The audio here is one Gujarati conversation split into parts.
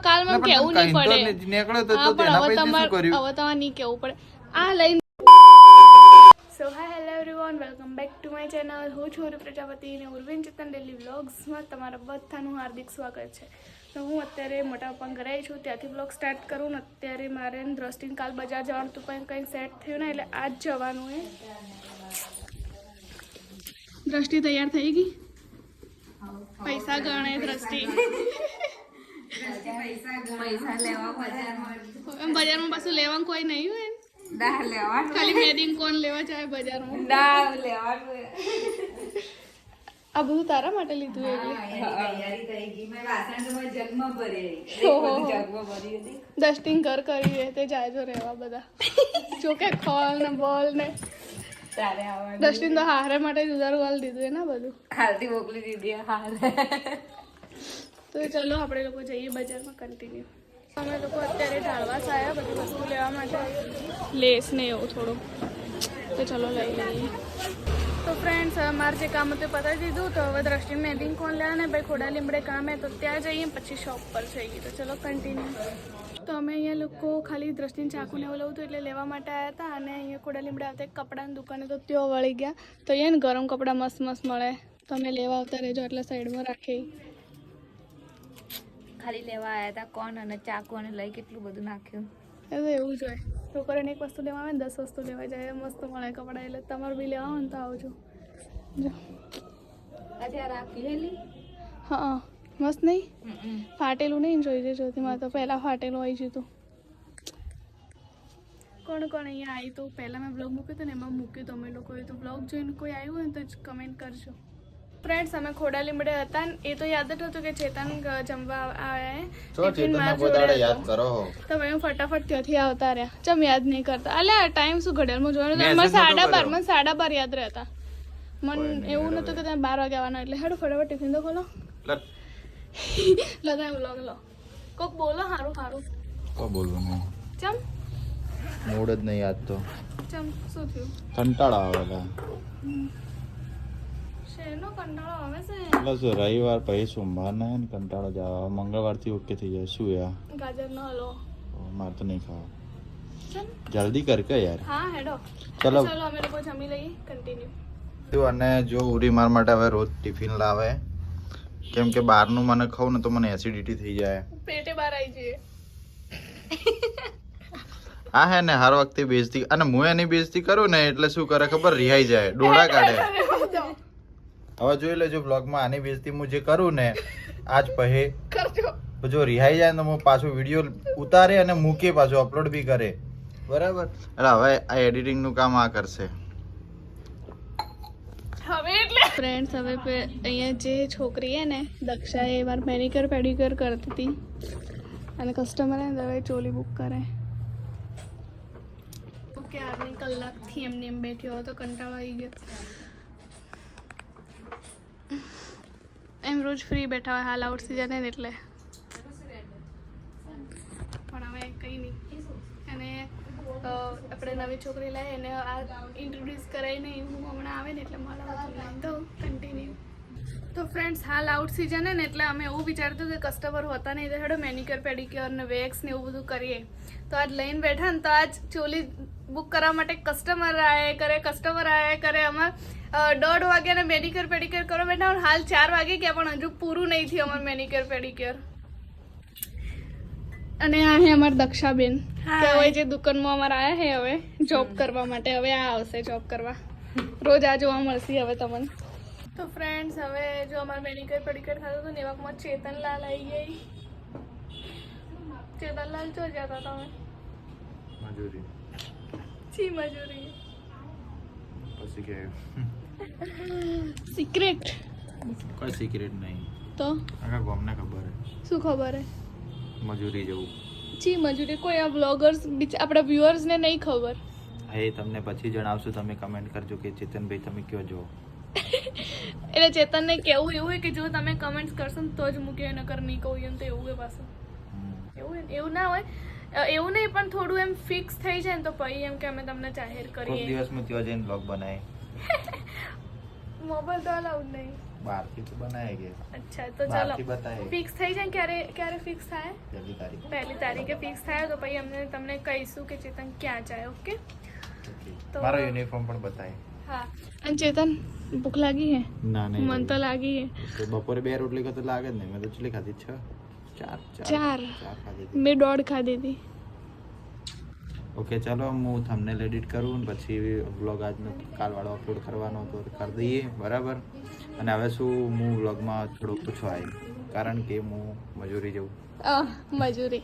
કાલ મને કેવું નહીં પડે નીકળ્યો તો તેના પછી શું કર્યું? હવે તમારે નહીં કેવું પડે આ લઈને so hi hello everyone welcome back to my channel હું છું ઉર્વી પ્રજાપતિ અને ઉર્વિન ચેતન ડેલી વ્લોગ્સમાં તમારા બધાનું હાર્દિક સ્વાગત છે તો હું અત્યારે મોટા પપ્પાના ઘરે આવી છું ત્યાંથી વ્લોગ સ્ટાર્ટ કરું ને અત્યારે મારે દ્રષ્ટિને કાલ બજાર જવાનું હતું પણ કંઈક સેટ થયું ને એટલે આજ જવાનું એ દ્રષ્ટિ તૈયાર થઈ ગઈ પૈસા ગણે દ્રષ્ટિ બજારમાં પાછું લેવાનું કોઈ નહીં હોય ખાલી મેદીન કોણ લેવા જાય બજારમાં આ બધું તારા માટે લીધું ડસ્ટિંગ ઘર કરી રહે તે જાય જો રહેવા બધા જોકે ખોલ ને બોલ ને ડસ્ટિંગ તો હારે માટે જુદારું વાલ દીધું ને બધું હાલતી મોકલી દીધી હારે તો ચલો આપણે લોકો જઈએ બજારમાં કન્ટિન્યુ અમે લોકો અત્યારે ઢાળવાસ આવ્યા બધી વસ્તુ લેવા માટે લેસ ને એવું થોડું તો ચલો લઈ લઈએ તો ફ્રેન્ડ્સ મારે જે કામ હતું પતાવી દીધું તો હવે દ્રષ્ટિ મેદીન કોણ લેવા ને ભાઈ ખોડા લીમડે કામ હે તો ત્યાં જઈએ પછી શોપ પર જઈએ તો ચલો કન્ટિન્યુ તો અમે અહીંયા લોકો ખાલી દ્રષ્ટિને ચાકુને એવું લેવું હતું એટલે લેવા માટે આવ્યા હતા અને અહીંયા ખોડા લીમડે આવતા કપડાની દુકાને તો ત્યાં વળી ગયા તો અહીંયા ને ગરમ કપડાં મસ્ત મસ્ત મળે તો અમે લેવા આવતા રહેજો એટલે સાઈડમાં રાખી ખાલી લેવા આવ્યા હતા કોણ અને ચાકુ અને લઈ કેટલું બધું નાખ્યું એવું જ હોય છોકરીને એક વસ્તુ લેવા આવે ને 10 વસ્તુ લેવા જાય મસ્ત મળે કપડાં એટલે તમારે બી લેવા હોય ને તો આવજો અત્યારે રાખી હેલી હા મસ્ત નહીં ફાટેલું નહીં જોઈ જોતી મારે તો પહેલાં ફાટેલું આવી જતું કોણ કોણ અહીંયા આવી તો પહેલાં મેં બ્લોગ મૂક્યો હતો ને એમાં મૂક્યું તમે લોકોએ તો બ્લોગ જોઈને કોઈ આવ્યું હોય ને તો જ કમેન્ટ કરજો ફ્રેન્ડ્સ અમે ખોડા લીમડે હતા ને એ તો યાદ જ હતું કે ચેતન જમવા આવ્યા તો મેં ફટાફટ ત્યાંથી આવતા રહ્યા ચમ યાદ નહીં કરતા અલ્યા ટાઈમ શું ઘડિયાળમાં જોવાનું મને 12:30 યાદ રહેતા મને એવું નતું કે તમે 12 વાગે આવવાના એટલે હેડો ફટાફટ ટિફિન તો ખોલો લગાવ લો કોક બોલો સારું કો બોલવાનું ચમ મૂડ જ નહીં યાદ તો ચમ શું થયું કંટાળો આવે છે શેનો કંટાળો આવે છે એટલે શું રવિવાર પછી સોમવાર ને કંટાળો જ આવે મંગળવારથી ઓકે થઈ જાય શું યાર ગાજરનો હલવો મારે તો નહીં ખાવા ચમ જલ્દી કર કે યાર હા હેડો ચલો અમે લોકો જમી લઈએ કન્ટિન્યુ અને જો ઉરી માર માટે હવે રોજ ટિફિન લાવે કેમ કે બહારનું મને ખાઉં ને તો મને એસિડિટી થઈ જાય પેટે બહાર આવી જઈએ હા હે ને હર વખતે બેજતી અને હું એની બેજતી કરું ને એટલે શું કરે ખબર રિહાઈ જાય ડોળા કાઢે હવે જોઈ લેજો બ્લોગમાં આની બેજતી હું જે કરું ને આજ પહે કરજો જો રિહાઈ જાય ને હું પાછો વિડીયો ઉતારે અને મૂકે પાછો અપલોડ બી કરે બરાબર એટલે હવે આ એડિટિંગનું કામ આ કરશે ફ્રેન્ડ્સ હવે અહીંયા જે છોકરી હે ને દક્ષા એ વાર મેનિક્યોર પેડિક્યોર કરતી હતી અને કસ્ટમર હે હવે ચોલી બુક કરે ઓકે આટલી કલાકથી એમને એમ બેઠ્યો હતો કંટાળો આવી ગયો એમ રોજ ફ્રી બેઠા હોય હાલ આઉટ સીઝન હે ને એટલે પણ હવે કંઈ નહીં અને આપણે નવી છોકરી લાવીએ એને આ ઇન્ટ્રોડ્યુસ કરાવીને હું હમણાં આવે ને એટલે મારા લાવી દઉં કન્ટિન્યુ તો ફ્રેન્ડ્સ હાલ આઉટ સિઝન હે ને એટલે અમે એવું વિચારતું કે કસ્ટમર હોતા નહીં તો હેડો મેનિક્યોર પેડિક્યોર ને વેક્સ ને એવું બધું કરીએ તો આજ લઈને બેઠા ને તો આજ ચોલી બુક કરવા માટે કસ્ટમર આયા કરે અમારે 1:30 વાગ્યાને મેનિક્યોર પેડિક્યોર કરવા બેઠા હાલ 4 વાગે ગયા પણ હજુ પૂરું નહીં થયું અમારું મેનિક્યોર પેડિક્યોર અને આ હે અમારા દક્ષાબેન કે હવે જે દુકાનમાં અમારા આયા હે હવે જોબ કરવા માટે હવે આ આવશે જોબ કરવા રોજ આ જોવા મળશે હવે તમને તો ફ્રેન્ડ્સ હવે જો અમારે મેનિક્યોર પેડિક્યોર થતું હતું ને એવામાં ચેતનલાલ આવી ગઈ ચેતનલાલ જો જતા તમે મજૂરી પછી કે સિક્રેટ કોઈ સિક્રેટ નહીં તો આખા ગામને ખબર હે શું ખબર હે મજૂરી જવું મજૂરી કોઈ આ બ્લોગર્સ આપણા વ્યુઅર્સને નહીં ખબર એ તમને પછી જણાવશું તમે કમેન્ટ કરજો કે ચેતનભાઈ તમે કયો જો એટલે ચેતનને કેવું એવું કે જો તમે કમેન્ટ્સ કરશો ને તો જ મૂક્યો નકર નહીં કહું એમ તો એવું પાછું એવું ના હોય એવું નહીં પણ થોડું એમ ફિક્સ થઈ જાય ને તો પછી એમ કે અમે તમને જાહેર કરીએ એક દિવસમાં ત્યાં જઈને બ્લોગ બનાય મોબાઈલ તો અલાઉડ નહીં બહારથી તો બનાય ગયા અચ્છા તો ચલો બહારથી બતાય ફિક્સ થઈ જાય ક્યારે ક્યારે ફિક્સ થાય? 1 તારીખ. 1 તારીખે ફિક્સ થાય તો પછી અમને તમને કહીશું કે ચેતન ક્યાં જાય. ઓકે તો મારો યુનિફોર્મ પણ બતાય. હા. અને ચેતન ભૂખ લાગી હે? ના નહીં મન તો લાગી હે. તો બપોરે 2 રોટલી તો લાગે જ નહીં. મેં તો ચલી ખાધી 6 ચાર ખાધી. મેં 1.5 ખાધી હતી. ઓકે ચાલો હું થંબનેલ એડિટ કરું ને પછી વ્લોગ આજનો કાલવાળો અપલોડ કરવાનો તો કરી દઈએ બરાબર. અને હવે શું હું વ્લોગમાં થોડુંક પૂછવા આવી કારણ કે હું મજૂરી જઉં. મજૂરી.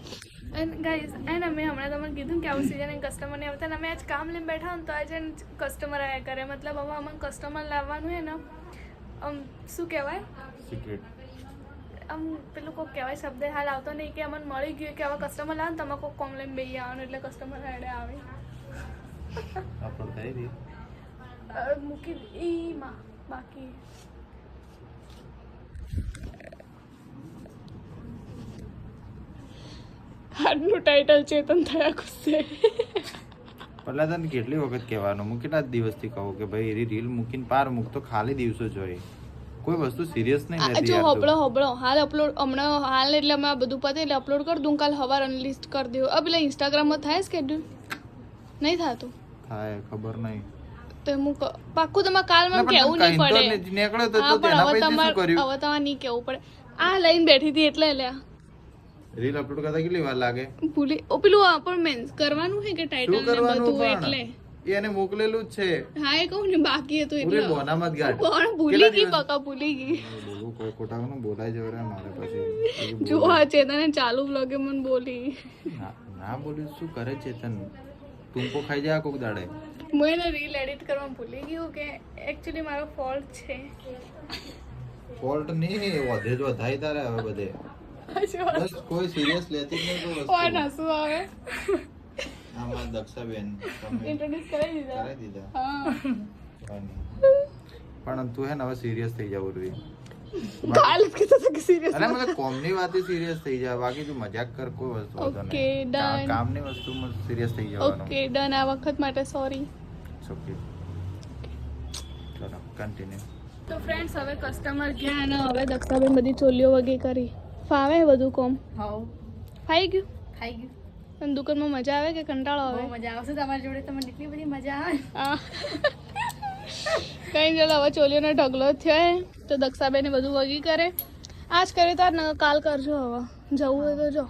એન્ડ ગાઈઝ એન્ડ અમે હમણાં તમને કીધું કે આવું સિઝન કસ્ટમર નહીં આવતા ને અમે આજ કામ લઈને બેઠા ને તો આજે કસ્ટમર આવ્યા કરે. મતલબ હવે અમને કસ્ટમર લાવવાનું હે ને શું કહેવાય સિક્રેટ આમ પેલું કોઈ કહેવાય શબ્દ હાલ આવતો નહીં કે અમને મળી ગયું કે આવા કસ્ટમર લાવે ને તમે કોઈ કોમ લઈને બેસી આવવાનું એટલે કસ્ટમર હાડે આવે. અપલોડ કરી દી. મૂકી ઈમાં બાકી આજનું ટાઇટલ ચેતન થયા ગુસ્સે. પહેલા તને કેટલી વખત કહેવાનું હું કેટલા દિવસથી કહું કે ભાઈ એરી રીલ મૂકીને પાર મૂક તો ખાલી દિવસો જોઈએ કોઈ વસ્તુ સિરિયસ નહીં લેતી જો યાર તું. હોબળો હાલ અપલોડ હમણાં હાલ એટલે અમે આ બધું પતે એટલે અપલોડ કરી દઉં. કાલ સવાર અનલિસ્ટ કરી દઉં. આ પેલા ઇન્સ્ટાગ્રામમાં થાય સ્કેડ્યુલ નહીં થતું થાય ખબર નહીં. તો હું પાક્કું તમારે કાલ મને કેવું નહીં પડે. નીકળે તો હા તેના પણ પછી શું કર્યું? હવે તમારે નહીં કેવું પડે. આ લઈને બેઠી હતી એટલે લ્યા રીલ અપલોડ કરતા કેટલી વાર લાગે? ભૂલી પેલું પણ મેન્સ કરવાનું છે કે ટાઇટલ શું ને કરવાનું બધું પણ? એટલે એને મોકલેલું જ છે હા એ કહું ને બાકી હતું પૂરી એટલે બોનામાં જ ગાંઠ. પણ ભૂલી ગઈ બકા ભૂલી ગઈ. બોલું કોઈ ખોટાનું બોલાય જવું રે મારે પછી જો આ ચેતને ચાલુ વ્લોગે મને બોલી ના બોલ્યું શું કરે ચેતન તુમકો ખાઈ જાય કોક દાડે. હું એને રીલ એડિટ કરવા ભૂલી ગયું કે એકચ્યુઅલી મારો ફોલ્ટ છે. ફોલ્ટ નહીં વધે જ વધાય તારે હવે બધે બસ કોઈ સિરિયસ લેતી જ નહીં કોઈ કોણ વસ્તુ. હસવું આવે આમાં દક્ષાબેન તમે ઇન્ટ્રોડ્યુસ કરી દીધા. કરી દીધા હા કોઈ નહીં. પણ તું હે ને હવે સિરિયસ થઈ જવું જોઈએ. કાલ કીધું હતું કે સિરિયસ અરે મતલબ કોમની વાતે સિરિયસ થઈ જાય બાકી તું મજાક કર કોઈ વસ્તુ હોતો Okay, નહીં. done. કામની વસ્તુમાં સિરિયસ થઈ જવાનું. Okay done. આ વખત માટે સોરી. It's okay. ચલો કન્ટિન્યુ. તો ફ્રેન્ડ્સ હવે કસ્ટમર ગયા અને હવે દક્ષાબેન બધી ચોલીઓ વગે કરી. ફાવે બધું કોમ? હાઉ ફાઈ ગયું? ખાઈ ગયું. અને દુકાનમાં મજા આવે કે કંટાળો આવે? બહુ મજા આવશે તમારી જોડે. તમને એટલી બધી મજા આવે. કઈ ચાલો હવે ચોલીઓનો ઢગલો થયો હે તો દક્ષાબેને બધું વગી કરે. આજ કરે તો ને કાલ કરજો. હવે જવું હોય તો જો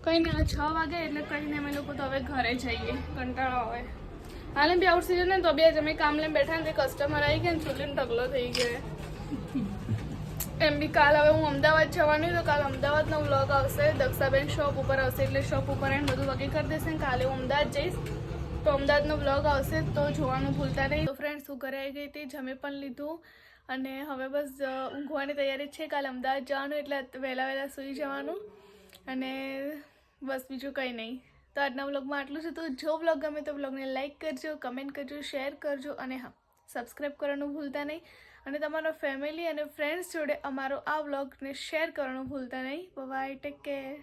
કંઈ નહીં. 6 વાગે એટલે કરીને અમે લોકો તો હવે ઘરે જઈએ. કંટાળો આવે હાલે બી આઉટ સિઝન ને તો બી આજે અમે કામ લઈને બેઠા ને તે કસ્ટમર આવી ગયા ને ચોલીનો ઢગલો થઈ ગયો. એમ બી કાલ હવે હું અમદાવાદ જવાની તો કાલ અમદાવાદનો વ્લોગ આવશે. દક્ષાબેન શોપ ઉપર આવશે એટલે શોપ ઉપર એને બધું વગી કરી દેશે ને કાલે હું અમદાવાદ જઈશ તો અમદાવાદનો વ્લોગ આવશે તો જોવાનું ભૂલતા નહીં. તો ફ્રેન્ડ્સ હું ઘરે આવી ગઈ હતી, જમી પણ લીધું અને હવે બસ ઊંઘવાની તૈયારી છે. કાલે અમદાવાદ જવાનું એટલે વહેલા સૂઈ જવાનું અને બસ બીજું કંઈ નહીં. તો આજના વ્લોગમાં આટલું છે. તો જો વ્લોગ ગમે તો વ્લોગને લાઇક કરજો, કમેન્ટ કરજો, શેર કરજો અને હા સબસ્ક્રાઈબ કરવાનું ભૂલતા નહીં. અને તમારા ફેમિલી અને ફ્રેન્ડ્સ જોડે અમારો આ વ્લોગને શેર કરવાનું ભૂલતા નહીં. Bye, take care.